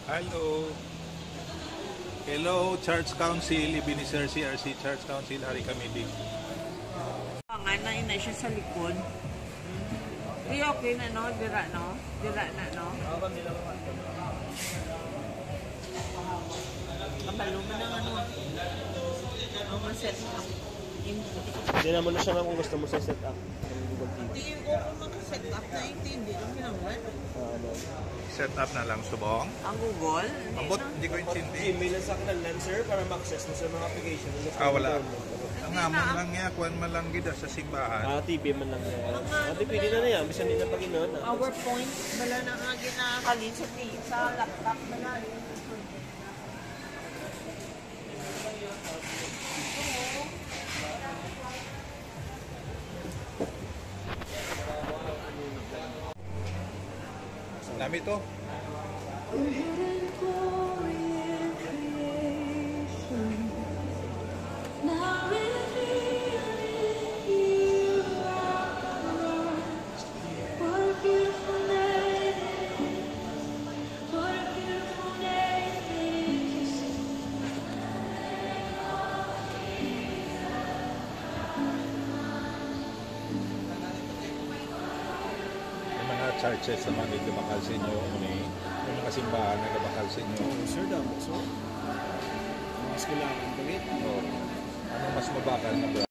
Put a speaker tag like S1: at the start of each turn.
S1: Hello. Hello, Church Council, Ebenezer CRC Church Council, Hari Committee.
S2: Nga na siya sa likod. Di okay na no? Dira no? Dira na no? Kabalo mo ng ano? Ang ma-set up.
S3: Hindi naman na siya nga kung gusto mo sa set up ng Google TV.
S2: Hindi ko kung mag-set up na hindi lang ginagawa.
S1: Set up na lang, subong.
S2: Ang Google?
S1: Abot, hindi ko intindi.
S3: Gmail lang sa akin ng Lancer para ma-access mo sa mga application.
S1: Wala. Ang amon lang niya, kuwan man lang gida sa simbahan.
S3: TV man lang yan. Pwede na yan. Bisa nila pag inoon.
S2: PowerPoint, wala na nga ginakalin sa laptop. Wala yun.
S1: Nami to. Churches naman dito bakal sa inyo, may mga simbahan na bakal sa inyo.
S3: Sir, damo. So, mas kailangan bagay.
S1: Ano mas mabakal na